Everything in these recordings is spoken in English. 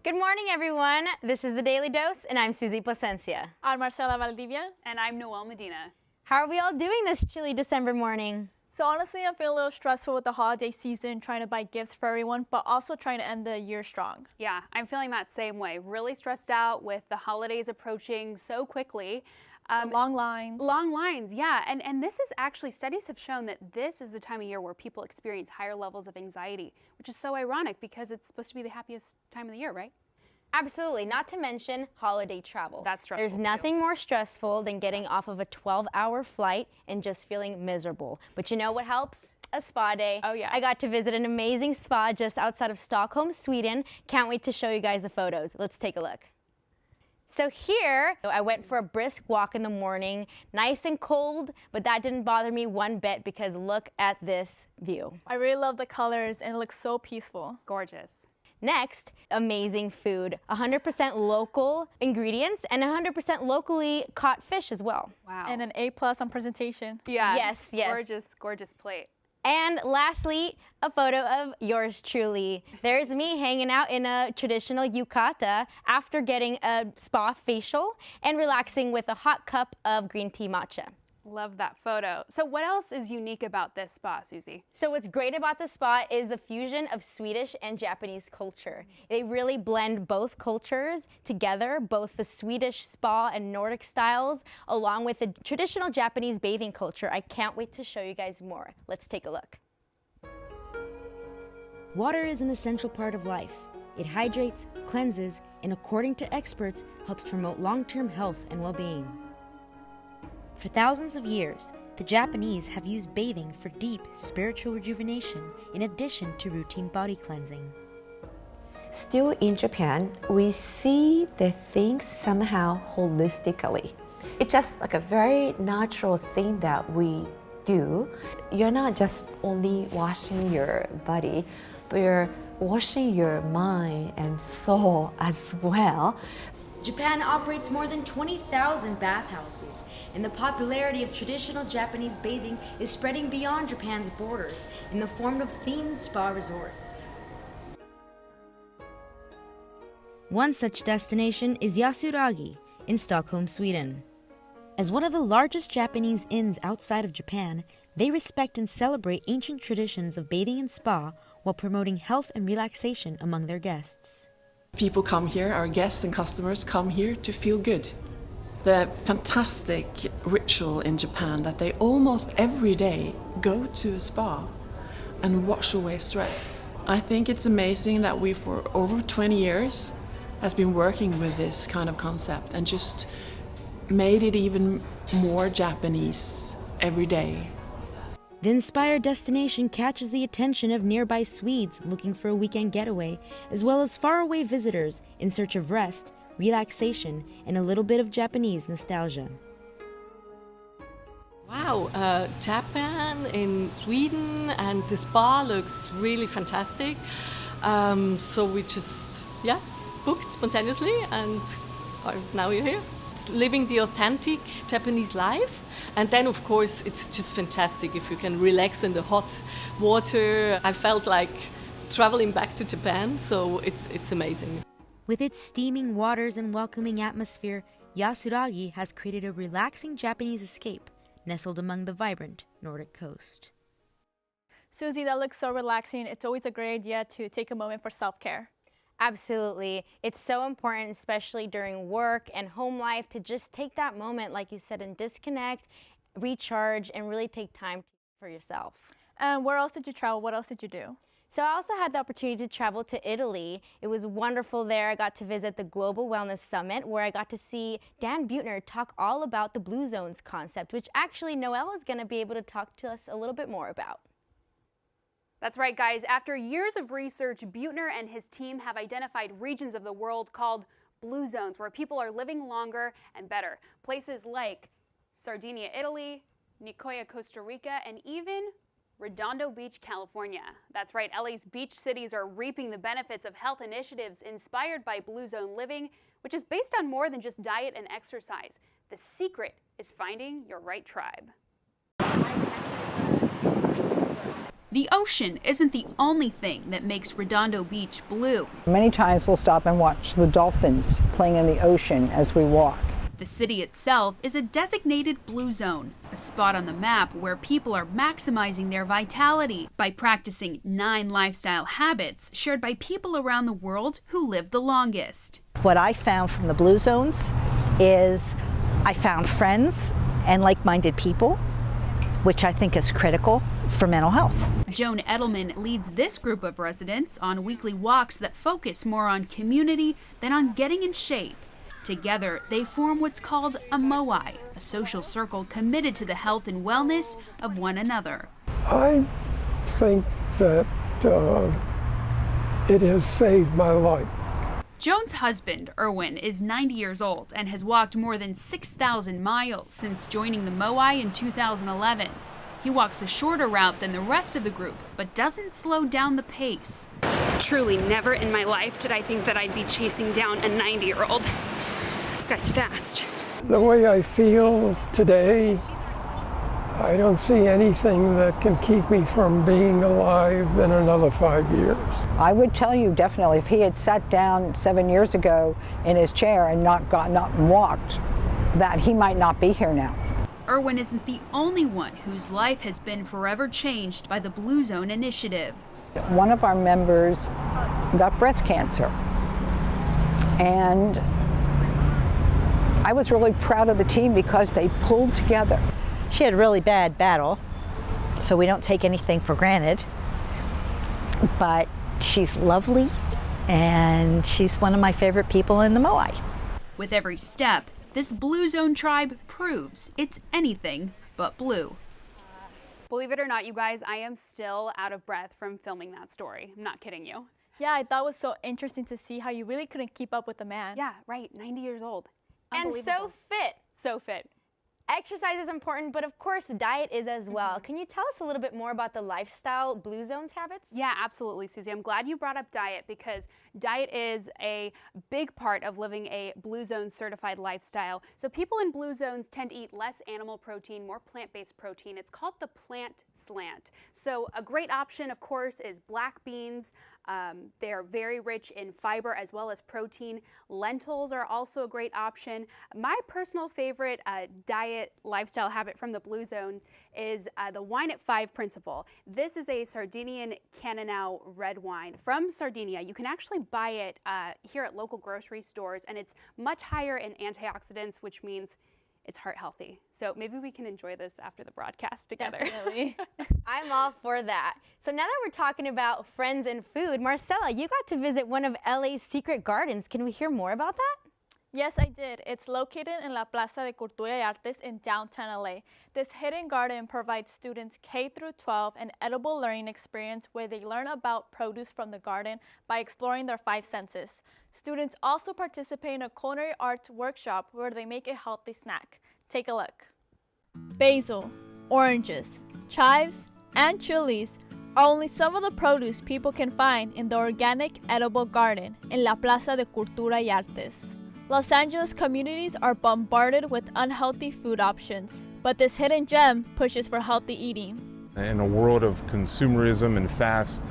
Good morning, everyone. This is the Daily Dose, and I'm Susie Plasencia. I'm Marcela Valdivia. And I'm Noelle Medina. How are we all doing this chilly December morning? So honestly, I'm feeling a little stressful with the holiday season, trying to buy gifts for everyone, but also trying to end the year strong. Yeah, I'm feeling that same way. Really stressed out with the holidays approaching so quickly. Long lines. Long lines, yeah. And this is actually, studies have shown that this is the time of year where people experience higher levels of anxiety, which is so ironic because it's supposed to be the happiest time of the year, right? Absolutely, not to mention holiday travel. That's stressful. There's nothing more stressful than getting off of a 12-hour flight and just feeling miserable. But you know what helps? A spa day. Oh yeah. I got to visit an amazing spa just outside of Stockholm, Sweden. Can't wait to show you guys the photos. Let's take a look. So here, I went for a brisk walk in the morning, nice and cold, but that didn't bother me one bit because look at this view. I really love the colors and it looks so peaceful. Gorgeous. Next, amazing food, 100% local ingredients and 100% locally caught fish as well. Wow. And an A+ on presentation. Yeah. Yes, yes. Gorgeous, gorgeous plate. And lastly, a photo of yours truly. There's me hanging out in a traditional yukata after getting a spa facial and relaxing with a hot cup of green tea matcha. Love that photo. So what else is unique about this spa, Susie? So what's great about the spa is the fusion of Swedish and Japanese culture. They really blend both cultures together, both the Swedish spa and Nordic styles, along with the traditional Japanese bathing culture. I can't wait to show you guys more. Let's take a look. Water is an essential part of life. It hydrates, cleanses, and according to experts, helps promote long-term health and well-being. For thousands of years, the Japanese have used bathing for deep spiritual rejuvenation in addition to routine body cleansing. Still in Japan, we see the things somehow holistically. It's just like a very natural thing that we do. You're not just only washing your body, but you're washing your mind and soul as well. Japan operates more than 20,000 bathhouses, and the popularity of traditional Japanese bathing is spreading beyond Japan's borders in the form of themed spa resorts. One such destination is Yasuragi in Stockholm, Sweden. As one of the largest Japanese inns outside of Japan, they respect and celebrate ancient traditions of bathing and spa while promoting health and relaxation among their guests. People come here, our guests and customers come here to feel good. The fantastic ritual in Japan that they almost every day go to a spa and wash away stress. I think it's amazing that we for over 20 years has been working with this kind of concept and just made it even more Japanese every day. The inspired destination catches the attention of nearby Swedes looking for a weekend getaway, as well as faraway visitors in search of rest, relaxation, and a little bit of Japanese nostalgia. Wow, Japan in Sweden, and the spa looks really fantastic. So we just, booked spontaneously, and now we're here. It's living the authentic Japanese life. And then, of course, it's just fantastic if you can relax in the hot water. I felt like traveling back to Japan, so it's amazing. With its steaming waters and welcoming atmosphere, Yasuragi has created a relaxing Japanese escape nestled among the vibrant Nordic coast. Susie, that looks so relaxing. It's always a great idea to take a moment for self-care. Absolutely. It's so important, especially during work and home life, to just take that moment, like you said, and disconnect, recharge, and really take time for yourself. And where else did you travel? What else did you do? So I also had the opportunity to travel to Italy. It was wonderful there. I got to visit the Global Wellness Summit, where I got to see Dan Buettner talk all about the Blue Zones concept, which actually Noelle is going to be able to talk to us a little bit more about. That's right, guys. After years of research, Buettner and his team have identified regions of the world called blue zones, where people are living longer and better. Places like Sardinia, Italy, Nicoya, Costa Rica, and even Redondo Beach, California. That's right, LA's beach cities are reaping the benefits of health initiatives inspired by Blue Zone living, which is based on more than just diet and exercise. The secret is finding your right tribe. The ocean isn't the only thing that makes Redondo Beach blue. Many times we'll stop and watch the dolphins playing in the ocean as we walk. The city itself is a designated blue zone, a spot on the map where people are maximizing their vitality by practicing 9 lifestyle habits shared by people around the world who live the longest. What I found from the blue zones is I found friends and like-minded people, which I think is critical for mental health. Joan Edelman leads this group of residents on weekly walks that focus more on community than on getting in shape. Together, they form what's called a moai, a social circle committed to the health and wellness of one another. I think that it has saved my life. Joan's husband, Erwin, is 90 years old and has walked more than 6,000 miles since joining the moai in 2011. He walks a shorter route than the rest of the group, but doesn't slow down the pace. Truly never in my life did I think that I'd be chasing down a 90-year-old. This guy's fast. The way I feel today, I don't see anything that can keep me from being alive in another 5 years. I would tell you definitely if he had sat down 7 years ago in his chair and not gotten up and walked, that he might not be here now. Erwin isn't the only one whose life has been forever changed by the Blue Zone initiative. One of our members got breast cancer, and I was really proud of the team because they pulled together. She had a really bad battle, so we don't take anything for granted, but she's lovely and she's one of my favorite people in the moai. With every step, this Blue Zone tribe proves it's anything but blue. Believe it or not, you guys, I am still out of breath from filming that story. I'm not kidding you. Yeah, I thought it was so interesting to see how you really couldn't keep up with the man. Yeah, right, 90 years old. And so fit. So fit. Exercise is important, but of course, diet is as well. Can you tell us a little bit more about the lifestyle Blue Zones habits? Yeah, absolutely, Susie. I'm glad you brought up diet because diet is a big part of living a Blue Zone certified lifestyle. So people in Blue Zones tend to eat less animal protein, more plant-based protein. It's called the plant slant. So a great option, of course, is black beans. They are very rich in fiber as well as protein. Lentils are also a great option. My personal favorite diet lifestyle habit from the Blue Zone is the wine at 5 principle. This is a Sardinian Cannonau red wine from Sardinia. You can actually buy it here at local grocery stores, and it's much higher in antioxidants, which means it's heart healthy. So maybe we can enjoy this after the broadcast together. Definitely. I'm all for that. So now that we're talking about friends and food, Marcella, you got to visit one of LA's secret gardens. Can we hear more about that? Yes, I did. It's located in La Plaza de Cultura y Artes in downtown LA. This hidden garden provides students K through 12 an edible learning experience where they learn about produce from the garden by exploring their 5 senses. Students also participate in a culinary arts workshop where they make a healthy snack. Take a look. Basil, oranges, chives, and chilies are only some of the produce people can find in the organic edible garden in La Plaza de Cultura y Artes. Los Angeles communities are bombarded with unhealthy food options, but this hidden gem pushes for healthy eating. In a world of consumerism and fast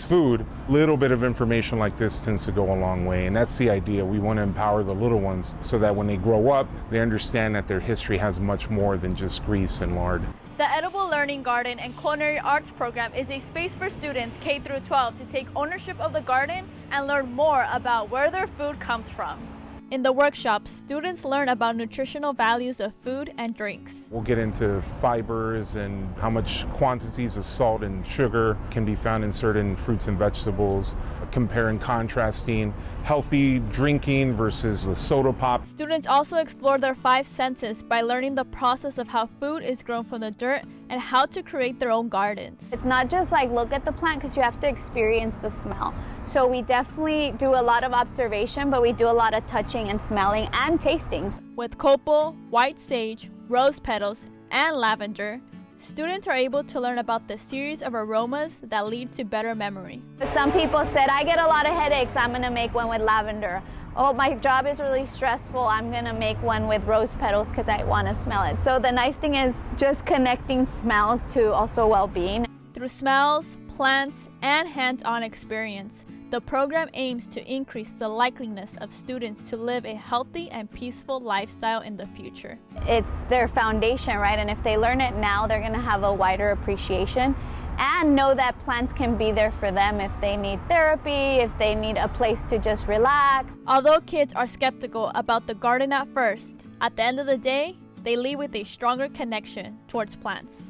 food, a little bit of information like this tends to go a long way, and that's the idea. We want to empower the little ones so that when they grow up, they understand that their history has much more than just grease and lard. The Edible Learning Garden and Culinary Arts program is a space for students K through 12 to take ownership of the garden and learn more about where their food comes from. In the workshop, students learn about nutritional values of food and drinks. We'll get into fibers and how much quantities of salt and sugar can be found in certain fruits and vegetables, compare and contrasting healthy drinking versus the soda pop. Students also explore their 5 senses by learning the process of how food is grown from the dirt and how to create their own gardens. It's not just like look at the plant, because you have to experience the smell. So we definitely do a lot of observation, but we do a lot of touching and smelling and tastings. With copal, white sage, rose petals, and lavender, students are able to learn about the series of aromas that lead to better memory. Some people said, I get a lot of headaches, I'm gonna make one with lavender. Oh, my job is really stressful, I'm gonna make one with rose petals because I wanna smell it. So the nice thing is just connecting smells to also well-being. Through smells, plants, and hands-on experience, the program aims to increase the likeliness of students to live a healthy and peaceful lifestyle in the future. It's their foundation, right? And if they learn it now, they're going to have a wider appreciation and know that plants can be there for them if they need therapy, if they need a place to just relax. Although kids are skeptical about the garden at first, at the end of the day, they leave with a stronger connection towards plants.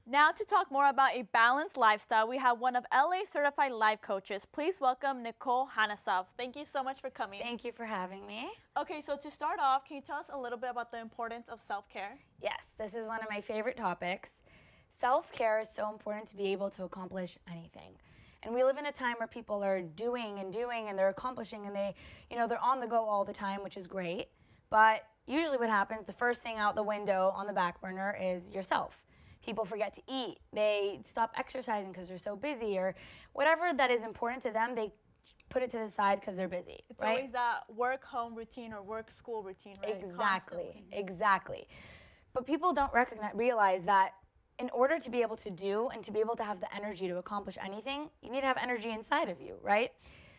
Now to talk more about a balanced lifestyle, we have one of LA certified life coaches. Please welcome Nicole Hanasov. Thank you so much for coming. Thank you for having me. Okay, so to start off, can you tell us a little bit about the importance of self-care? Yes, this is one of my favorite topics. Self-care is so important to be able to accomplish anything. And we live in a time where people are doing and they're accomplishing and they're on the go all the time, which is great. But usually what happens, the first thing out the window on the back burner is yourself. People forget to eat, they stop exercising because they're so busy, or whatever that is important to them, they put it to the side because they're busy. It's always that work-home routine or work-school routine, right? Exactly. But people don't realize that in order to be able to do and to be able to have the energy to accomplish anything, you need to have energy inside of you, right?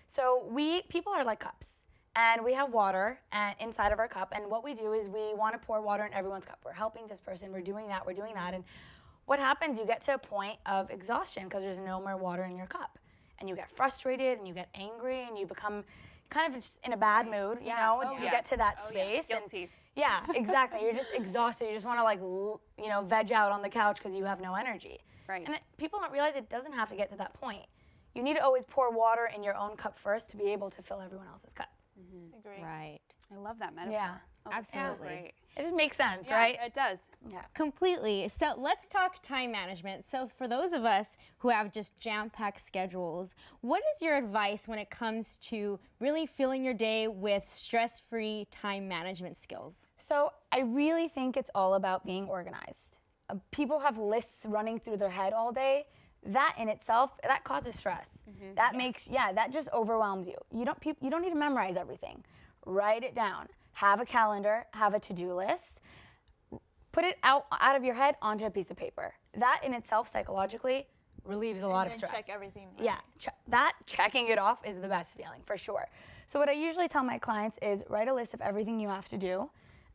So people are like cups. And we have water inside of our cup, and what we do is we want to pour water in everyone's cup. We're helping this person, we're doing that, and what happens, you get to a point of exhaustion because there's no more water in your cup. And you get frustrated, and you get angry, and you become kind of just in a bad mood, you know? You get to that space. Yeah. Guilty. Yeah, exactly. You're just exhausted. You just want to veg out on the couch because you have no energy. Right. And people don't realize it doesn't have to get to that point. You need to always pour water in your own cup first to be able to fill everyone else's cup. Agree. Right. I love that metaphor. Yeah, absolutely. Great. It just makes sense, Yeah, right? it does. Yeah. Completely. So let's talk time management. So for those of us who have just jam-packed schedules, what is your advice when it comes to really filling your day with stress-free time management skills? So I really think it's all about being organized. People have lists running through their head all day. That in itself, that causes stress. That makes, that just overwhelms you. You don't need to memorize everything. Write it down. Have a calendar, have a to-do list. Put it out of your head onto a piece of paper. That in itself, psychologically, relieves a lot of stress. Check everything. Right? Yeah, checking it off is the best feeling, for sure. So what I usually tell my clients is write a list of everything you have to do,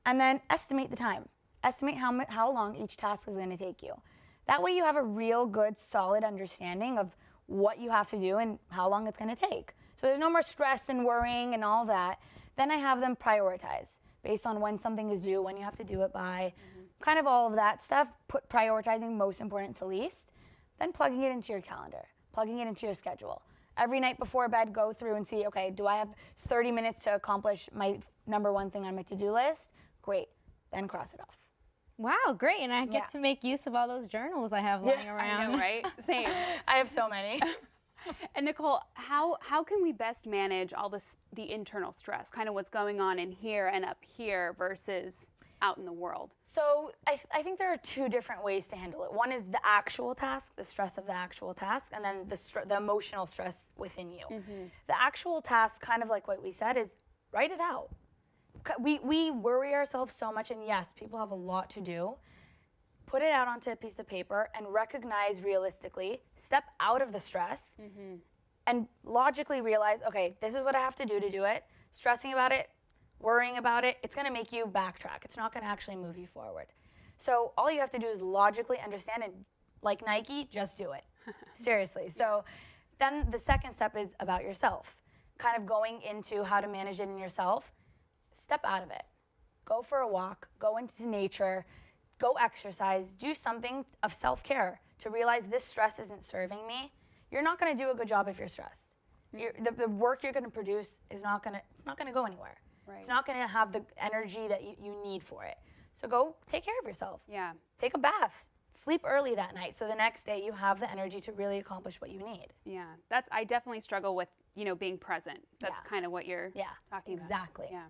and then estimate the time. Estimate how long each task is going to take you. That way you have a real good, solid understanding of what you have to do and how long it's going to take. So there's no more stress and worrying and all that. Then I have them prioritize based on when something is due, when you have to do it by, kind of all of that stuff, prioritizing most important to least, then plugging it into your calendar, plugging it into your schedule. Every night before bed, go through and see, okay, do I have 30 minutes to accomplish my number one thing on my to-do list? Great, then cross it off. Wow, great. And I get to make use of all those journals I have lying around. I know, right? Same. I have so many. And Nicole, how can we best manage all the internal stress, kind of what's going on in here and up here versus out in the world? So I think there are two different ways to handle it. One is the actual task, the stress of the actual task, and then the emotional stress within you. The actual task, kind of like what we said, is write it out. We worry ourselves so much, and yes, people have a lot to do. Put it out onto a piece of paper and recognize realistically, step out of the stress, and logically realize, okay, this is what I have to do it. Stressing about it, worrying about it, it's gonna make you backtrack. It's not gonna actually move you forward. So all you have to do is logically understand, and like Nike, just do it. Seriously. So then the second step is about yourself. Kind of going into how to manage it in yourself. Step out of it. Go for a walk, go into nature, go exercise, do something of self-care to realize this stress isn't serving me. You're not gonna do a good job if you're stressed. The work you're gonna produce is not gonna go anywhere. Right. It's not gonna have the energy that you need for it. So go take care of yourself. Yeah. Take a bath. Sleep early that night so the next day you have the energy to really accomplish what you need. Yeah, I definitely struggle with, being present. That's kind of what you're talking about. Exactly. Yeah.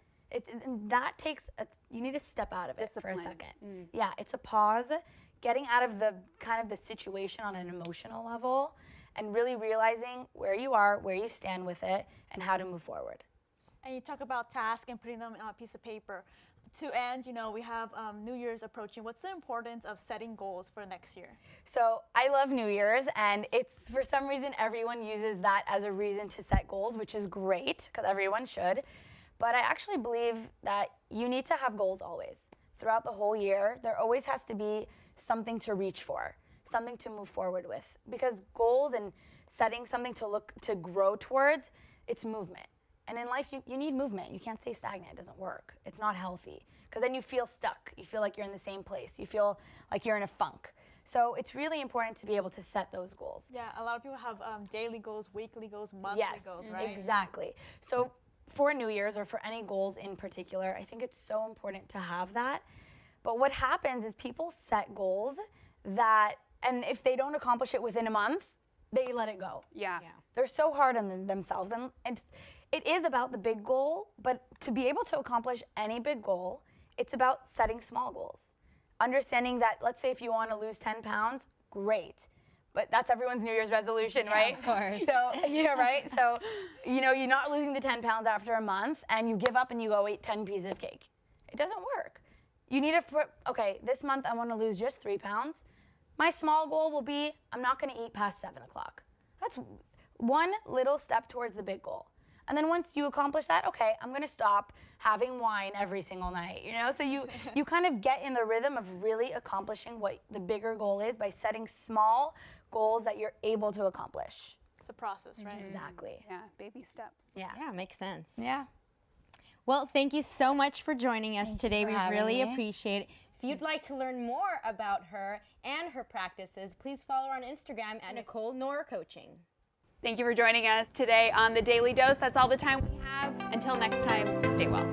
That takes, you need to step out of it for a Discipline. second. Yeah, it's a pause, getting out of the kind of the situation on an emotional level and really realizing where you are, where you stand with it, and how to move forward. And you talk about tasks and putting them on a piece of paper. To end, you know, we have New Year's approaching. What's the importance of setting goals for next year? So I love New Year's, and it's for some reason everyone uses that as a reason to set goals, which is great because everyone should. But I actually believe that you need to have goals always. Throughout the whole year, there always has to be something to reach for, something to move forward with. Because goals and setting something to grow towards, it's movement. And in life, you need movement. You can't stay stagnant. It doesn't work. It's not healthy. Because then you feel stuck. You feel like you're in the same place. You feel like you're in a funk. So it's really important to be able to set those goals. Yeah, a lot of people have daily goals, weekly goals, monthly goals, right? Exactly. So for New Year's or for any goals in particular, I think it's so important to have that. But what happens is people set goals that, and if they don't accomplish it within a month, they let it go. Yeah. They're so hard on themselves. And it is about the big goal, but to be able to accomplish any big goal, it's about setting small goals. Understanding that, let's say if you want to lose 10 pounds, great. But that's everyone's New Year's resolution, right? Of course. So, yeah, right? So, you know, you're not losing the 10 pounds after a month, and you give up and you go eat 10 pieces of cake. It doesn't work. You need to, okay, this month I want to lose just 3 pounds. My small goal will be, I'm not going to eat past 7 o'clock. That's one little step towards the big goal. And then once you accomplish that, okay, I'm gonna stop having wine every single night, you know? So you kind of get in the rhythm of really accomplishing what the bigger goal is by setting small goals that you're able to accomplish. It's a process, right? Exactly. Yeah, baby steps. Yeah. Yeah, makes sense. Yeah. Well, thank you so much for joining us today. for We having really me. appreciate it. If you'd like to learn more about her and her practices, please follow her on Instagram at Nicole Nor Coaching. Thank you for joining us today on the Daily Dose. That's all the time we have. Until next time, stay well.